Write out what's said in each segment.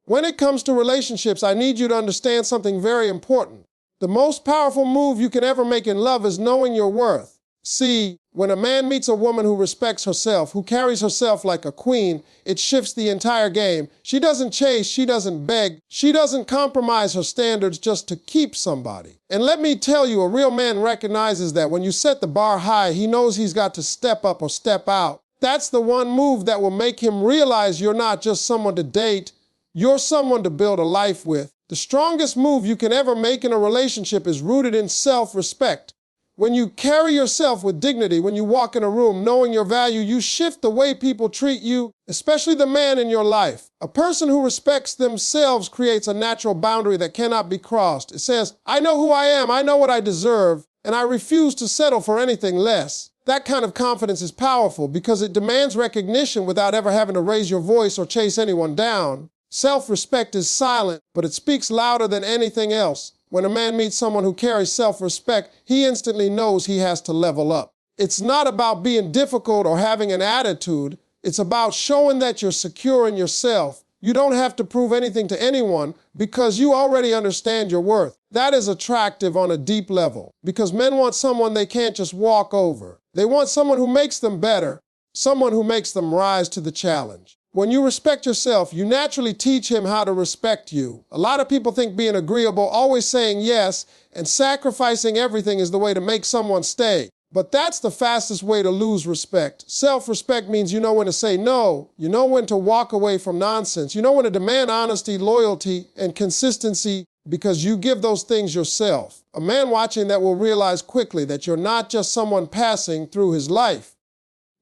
When it comes to relationships, I need you to understand something very important. The most powerful move you can ever make in love is knowing your worth. See, when a man meets a woman who respects herself, who carries herself like a queen, it shifts the entire game. She doesn't chase, she doesn't beg, she doesn't compromise her standards just to keep somebody. And let me tell you, a real man recognizes that when you set the bar high, he knows he's got to step up or step out. That's the one move that will make him realize you're not just someone to date, you're someone to build a life with. The strongest move you can ever make in a relationship is rooted in self-respect. When you carry yourself with dignity, when you walk in a room knowing your value, you shift the way people treat you, especially the man in your life. A person who respects themselves creates a natural boundary that cannot be crossed. It says, I know who I am, I know what I deserve, and I refuse to settle for anything less. That kind of confidence is powerful because it demands recognition without ever having to raise your voice or chase anyone down. Self-respect is silent, but it speaks louder than anything else. When a man meets someone who carries self-respect, he instantly knows he has to level up. It's not about being difficult or having an attitude. It's about showing that you're secure in yourself. You don't have to prove anything to anyone because you already understand your worth. That is attractive on a deep level because men want someone they can't just walk over. They want someone who makes them better, someone who makes them rise to the challenge. When you respect yourself, you naturally teach him how to respect you. A lot of people think being agreeable, always saying yes, and sacrificing everything is the way to make someone stay. But that's the fastest way to lose respect. Self-respect means you know when to say no, you know when to walk away from nonsense, you know when to demand honesty, loyalty, and consistency because you give those things yourself. A man watching that will realize quickly that you're not just someone passing through his life.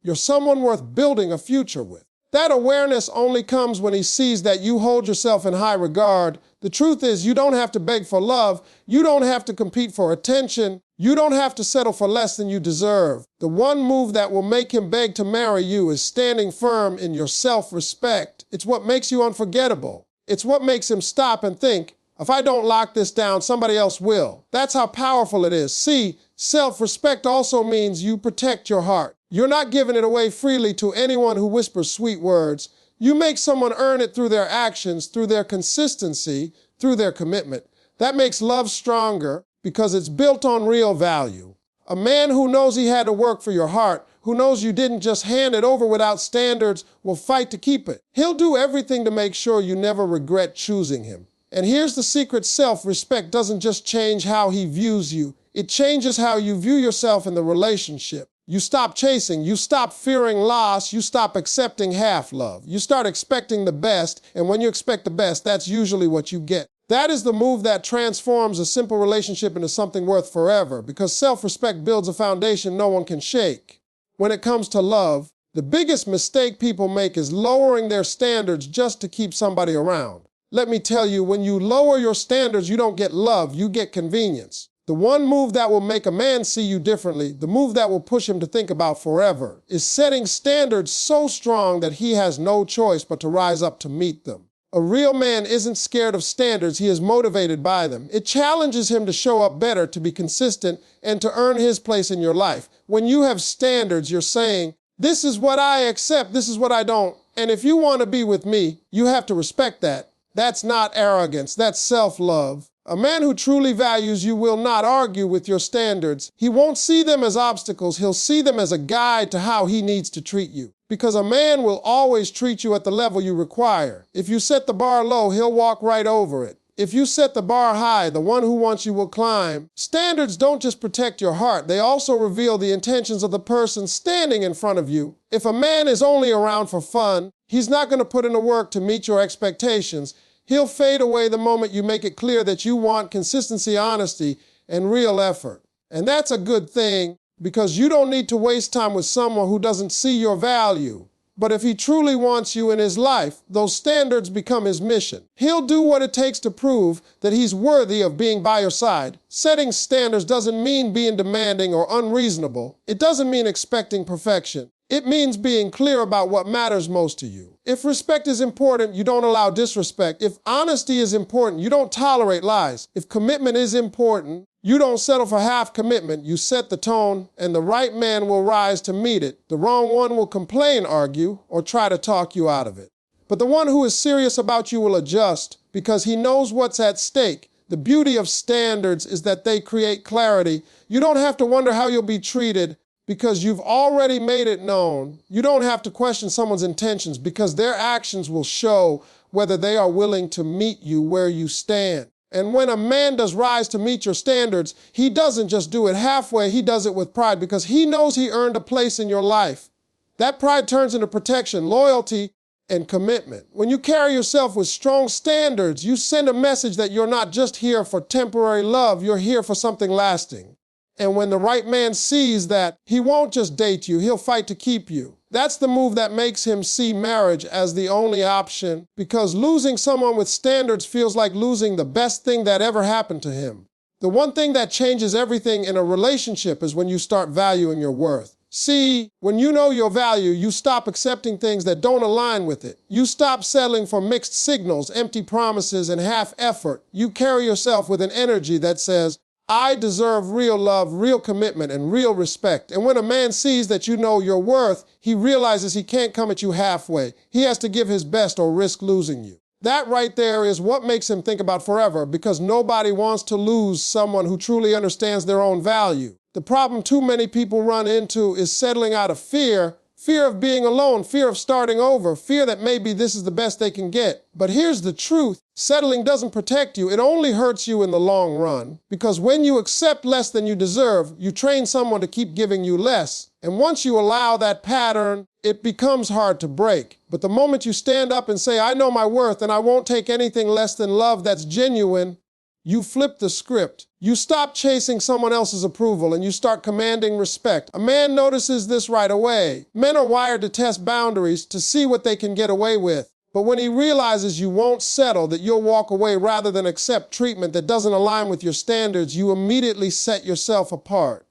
You're someone worth building a future with. That awareness only comes when he sees that you hold yourself in high regard. The truth is, you don't have to beg for love. You don't have to compete for attention. You don't have to settle for less than you deserve. The one move that will make him beg to marry you is standing firm in your self-respect. It's what makes you unforgettable. It's what makes him stop and think, if I don't lock this down, somebody else will. That's how powerful it is. See, self-respect also means you protect your heart. You're not giving it away freely to anyone who whispers sweet words. You make someone earn it through their actions, through their consistency, through their commitment. That makes love stronger because it's built on real value. A man who knows he had to work for your heart, who knows you didn't just hand it over without standards, will fight to keep it. He'll do everything to make sure you never regret choosing him. And here's the secret: self-respect doesn't just change how he views you. It changes how you view yourself in the relationship. You stop chasing, you stop fearing loss, you stop accepting half love. You start expecting the best, and when you expect the best, that's usually what you get. That is the move that transforms a simple relationship into something worth forever, because self-respect builds a foundation no one can shake. When it comes to love, the biggest mistake people make is lowering their standards just to keep somebody around. Let me tell you, when you lower your standards, you don't get love, you get convenience. The one move that will make a man see you differently, the move that will push him to think about forever, is setting standards so strong that he has no choice but to rise up to meet them. A real man isn't scared of standards, he is motivated by them. It challenges him to show up better, to be consistent, and to earn his place in your life. When you have standards, you're saying, this is what I accept, this is what I don't, and if you want to be with me, you have to respect that. That's not arrogance, that's self-love. A man who truly values you will not argue with your standards. He won't see them as obstacles, he'll see them as a guide to how he needs to treat you. Because a man will always treat you at the level you require. If you set the bar low, he'll walk right over it. If you set the bar high, the one who wants you will climb. Standards don't just protect your heart, they also reveal the intentions of the person standing in front of you. If a man is only around for fun, he's not going to put in the work to meet your expectations. He'll fade away the moment you make it clear that you want consistency, honesty, and real effort. And that's a good thing, because you don't need to waste time with someone who doesn't see your value. But if he truly wants you in his life, those standards become his mission. He'll do what it takes to prove that he's worthy of being by your side. Setting standards doesn't mean being demanding or unreasonable. It doesn't mean expecting perfection. It means being clear about what matters most to you. If respect is important, you don't allow disrespect. If honesty is important, you don't tolerate lies. If commitment is important, you don't settle for half commitment. You set the tone, and the right man will rise to meet it. The wrong one will complain, argue, or try to talk you out of it. But the one who is serious about you will adjust because he knows what's at stake. The beauty of standards is that they create clarity. You don't have to wonder how you'll be treated because you've already made it known. You don't have to question someone's intentions because their actions will show whether they are willing to meet you where you stand. And when a man does rise to meet your standards, he doesn't just do it halfway, he does it with pride because he knows he earned a place in your life. That pride turns into protection, loyalty, and commitment. When you carry yourself with strong standards, you send a message that you're not just here for temporary love, you're here for something lasting. And when the right man sees that, he won't just date you, he'll fight to keep you. That's the move that makes him see marriage as the only option, because losing someone with standards feels like losing the best thing that ever happened to him. The one thing that changes everything in a relationship is when you start valuing your worth. See, when you know your value, you stop accepting things that don't align with it. You stop settling for mixed signals, empty promises, and half effort. You carry yourself with an energy that says, I deserve real love, real commitment, and real respect. And when a man sees that you know your worth, he realizes he can't come at you halfway. He has to give his best or risk losing you. That right there is what makes him think about forever, because nobody wants to lose someone who truly understands their own value. The problem too many people run into is settling out of fear of being alone, fear of starting over, fear that maybe this is the best they can get. But here's the truth. Settling doesn't protect you. It only hurts you in the long run. Because when you accept less than you deserve, you train someone to keep giving you less. And once you allow that pattern, it becomes hard to break. But the moment you stand up and say, I know my worth and I won't take anything less than love that's genuine, you flip the script. You stop chasing someone else's approval and you start commanding respect. A man notices this right away. Men are wired to test boundaries to see what they can get away with. But when he realizes you won't settle, that you'll walk away rather than accept treatment that doesn't align with your standards, you immediately set yourself apart.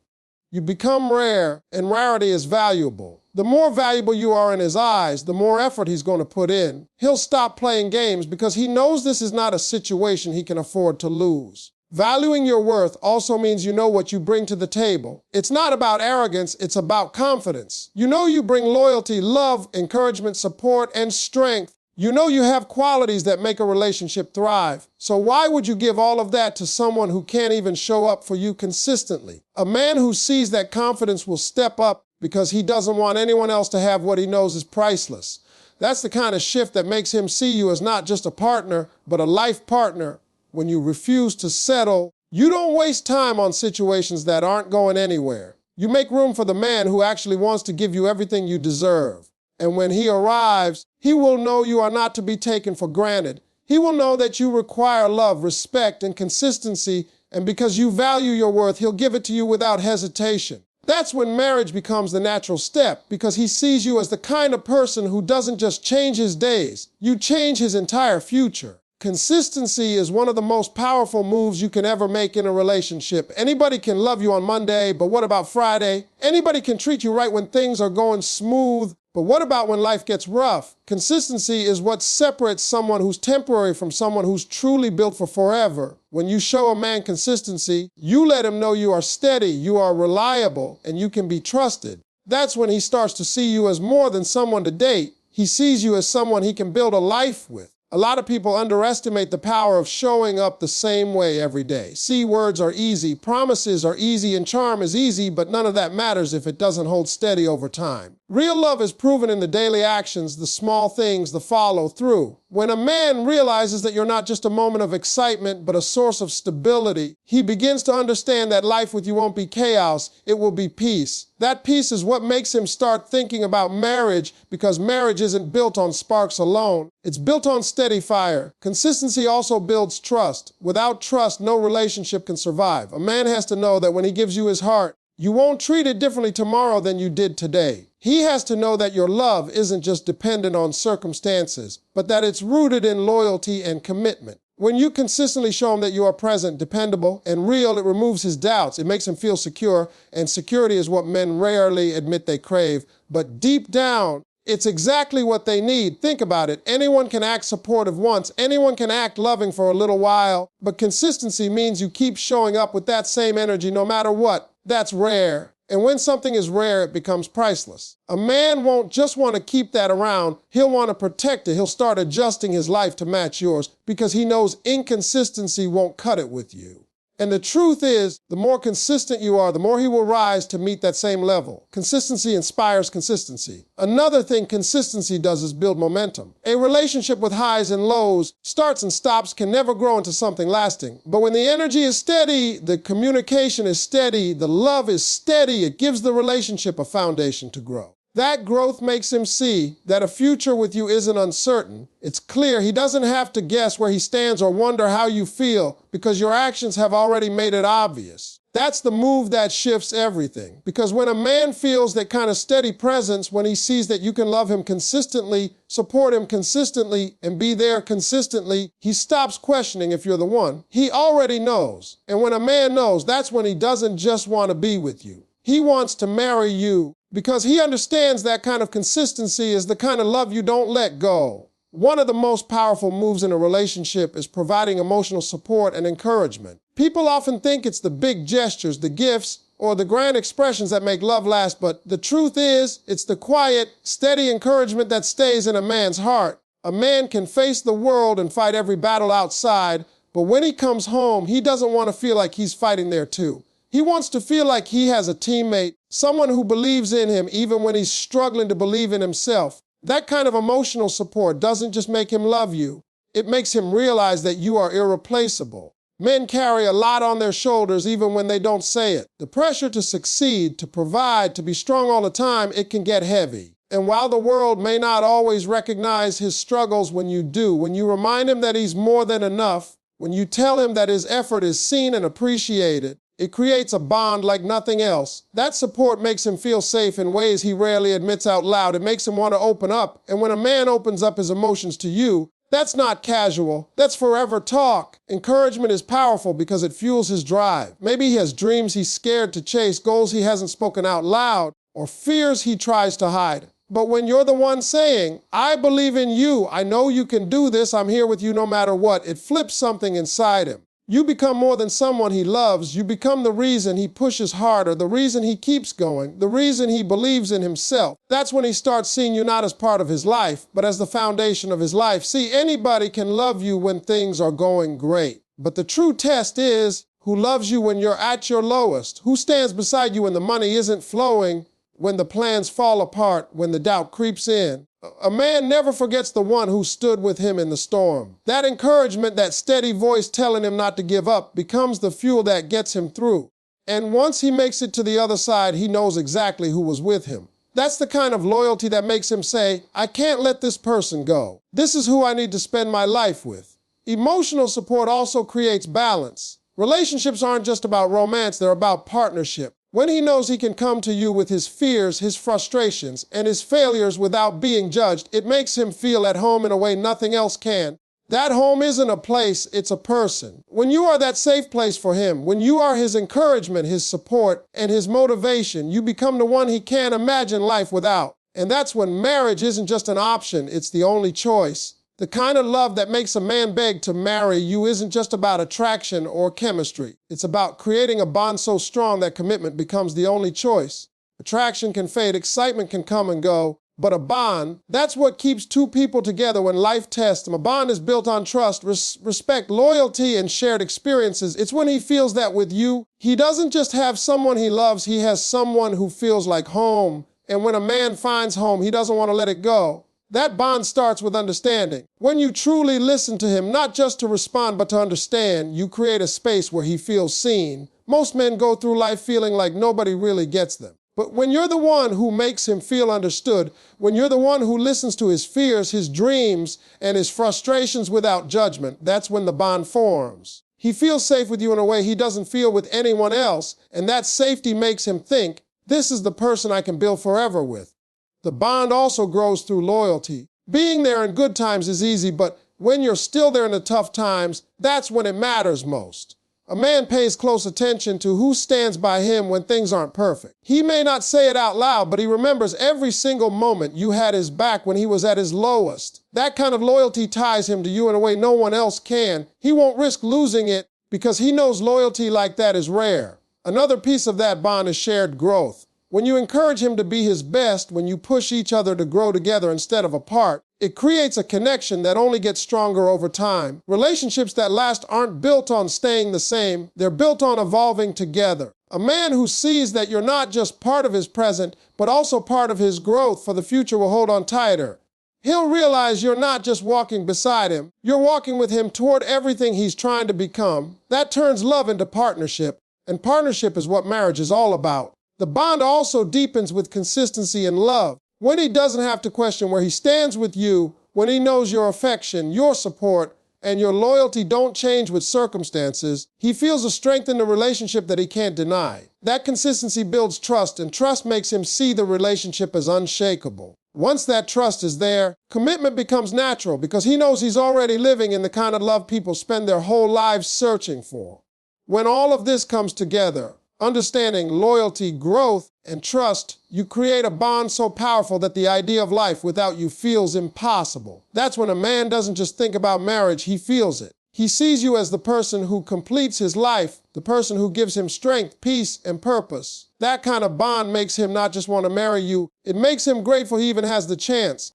You become rare, and rarity is valuable. The more valuable you are in his eyes, the more effort he's going to put in. He'll stop playing games because he knows this is not a situation he can afford to lose. Valuing your worth also means you know what you bring to the table. It's not about arrogance, it's about confidence. You know you bring loyalty, love, encouragement, support, and strength. You know you have qualities that make a relationship thrive. So why would you give all of that to someone who can't even show up for you consistently? A man who sees that confidence will step up because he doesn't want anyone else to have what he knows is priceless. That's the kind of shift that makes him see you as not just a partner, but a life partner. When you refuse to settle, you don't waste time on situations that aren't going anywhere. You make room for the man who actually wants to give you everything you deserve. And when he arrives, he will know you are not to be taken for granted. He will know that you require love, respect, and consistency, and because you value your worth, he'll give it to you without hesitation. That's when marriage becomes the natural step, because he sees you as the kind of person who doesn't just change his days, you change his entire future. Consistency is one of the most powerful moves you can ever make in a relationship. Anybody can love you on Monday, but what about Friday? Anybody can treat you right when things are going smooth, but what about when life gets rough? Consistency is what separates someone who's temporary from someone who's truly built for forever. When you show a man consistency, you let him know you are steady, you are reliable, and you can be trusted. That's when he starts to see you as more than someone to date. He sees you as someone he can build a life with. A lot of people underestimate the power of showing up the same way every day. See, words are easy, promises are easy, and charm is easy, but none of that matters if it doesn't hold steady over time. Real love is proven in the daily actions, the small things, the follow through. When a man realizes that you're not just a moment of excitement, but a source of stability, he begins to understand that life with you won't be chaos, it will be peace. That peace is what makes him start thinking about marriage, because marriage isn't built on sparks alone. It's built on steady fire. Consistency also builds trust. Without trust, no relationship can survive. A man has to know that when he gives you his heart, you won't treat it differently tomorrow than you did today. He has to know that your love isn't just dependent on circumstances, but that it's rooted in loyalty and commitment. When you consistently show him that you are present, dependable, and real, it removes his doubts. It makes him feel secure, and security is what men rarely admit they crave. But deep down, it's exactly what they need. Think about it. Anyone can act supportive once. Anyone can act loving for a little while. But consistency means you keep showing up with that same energy no matter what. That's rare. And when something is rare, it becomes priceless. A man won't just want to keep that around, he'll want to protect it. He'll start adjusting his life to match yours because he knows inconsistency won't cut it with you. And the truth is, the more consistent you are, the more he will rise to meet that same level. Consistency inspires consistency. Another thing consistency does is build momentum. A relationship with highs and lows, starts and stops, can never grow into something lasting. But when the energy is steady, the communication is steady, the love is steady, it gives the relationship a foundation to grow. That growth makes him see that a future with you isn't uncertain. It's clear. He doesn't have to guess where he stands or wonder how you feel because your actions have already made it obvious. That's the move that shifts everything. Because when a man feels that kind of steady presence, when he sees that you can love him consistently, support him consistently, and be there consistently, he stops questioning if you're the one. He already knows. And when a man knows, that's when he doesn't just want to be with you. He wants to marry you because he understands that kind of consistency is the kind of love you don't let go. One of the most powerful moves in a relationship is providing emotional support and encouragement. People often think it's the big gestures, the gifts, or the grand expressions that make love last, but the truth is, it's the quiet, steady encouragement that stays in a man's heart. A man can face the world and fight every battle outside, but when he comes home, he doesn't want to feel like he's fighting there too. He wants to feel like he has a teammate, someone who believes in him even when he's struggling to believe in himself. That kind of emotional support doesn't just make him love you, it makes him realize that you are irreplaceable. Men carry a lot on their shoulders even when they don't say it. The pressure to succeed, to provide, to be strong all the time, it can get heavy. And while the world may not always recognize his struggles, when you do, when you remind him that he's more than enough, when you tell him that his effort is seen and appreciated, it creates a bond like nothing else. That support makes him feel safe in ways he rarely admits out loud. It makes him want to open up. And when a man opens up his emotions to you, that's not casual. That's forever talk. Encouragement is powerful because it fuels his drive. Maybe he has dreams he's scared to chase, goals he hasn't spoken out loud, or fears he tries to hide. But when you're the one saying, I believe in you, I know you can do this, I'm here with you no matter what, it flips something inside him. You become more than someone he loves. You become the reason he pushes harder, the reason he keeps going, the reason he believes in himself. That's when he starts seeing you not as part of his life, but as the foundation of his life. See, anybody can love you when things are going great. But the true test is, who loves you when you're at your lowest? Who stands beside you when the money isn't flowing, when the plans fall apart, when the doubt creeps in? A man never forgets the one who stood with him in the storm. That encouragement, that steady voice telling him not to give up, becomes the fuel that gets him through. And once he makes it to the other side, he knows exactly who was with him. That's the kind of loyalty that makes him say, I can't let this person go. This is who I need to spend my life with. Emotional support also creates balance. Relationships aren't just about romance, they're about partnership. When he knows he can come to you with his fears, his frustrations, and his failures without being judged, it makes him feel at home in a way nothing else can. That home isn't a place, it's a person. When you are that safe place for him, when you are his encouragement, his support, and his motivation, you become the one he can't imagine life without. And that's when marriage isn't just an option, it's the only choice. The kind of love that makes a man beg to marry you isn't just about attraction or chemistry. It's about creating a bond so strong that commitment becomes the only choice. Attraction can fade, excitement can come and go, but a bond, that's what keeps two people together when life tests them. A bond is built on trust, respect, loyalty, and shared experiences. It's when he feels that with you, he doesn't just have someone he loves, he has someone who feels like home. And when a man finds home, he doesn't want to let it go. That bond starts with understanding. When you truly listen to him, not just to respond, but to understand, you create a space where he feels seen. Most men go through life feeling like nobody really gets them. But when you're the one who makes him feel understood, when you're the one who listens to his fears, his dreams, and his frustrations without judgment, that's when the bond forms. He feels safe with you in a way he doesn't feel with anyone else, and that safety makes him think, this is the person I can build forever with. The bond also grows through loyalty. Being there in good times is easy, but when you're still there in the tough times, that's when it matters most. A man pays close attention to who stands by him when things aren't perfect. He may not say it out loud, but he remembers every single moment you had his back when he was at his lowest. That kind of loyalty ties him to you in a way no one else can. He won't risk losing it because he knows loyalty like that is rare. Another piece of that bond is shared growth. When you encourage him to be his best, when you push each other to grow together instead of apart, it creates a connection that only gets stronger over time. Relationships that last aren't built on staying the same, they're built on evolving together. A man who sees that you're not just part of his present, but also part of his growth for the future will hold on tighter. He'll realize you're not just walking beside him, you're walking with him toward everything he's trying to become. That turns love into partnership, and partnership is what marriage is all about. The bond also deepens with consistency and love. When he doesn't have to question where he stands with you, when he knows your affection, your support, and your loyalty don't change with circumstances, he feels a strength in the relationship that he can't deny. That consistency builds trust, and trust makes him see the relationship as unshakable. Once that trust is there, commitment becomes natural because he knows he's already living in the kind of love people spend their whole lives searching for. When all of this comes together, understanding, loyalty, growth, and trust, you create a bond so powerful that the idea of life without you feels impossible. That's when a man doesn't just think about marriage, he feels it. He sees you as the person who completes his life, the person who gives him strength, peace, and purpose. That kind of bond makes him not just want to marry you, it makes him grateful he even has the chance.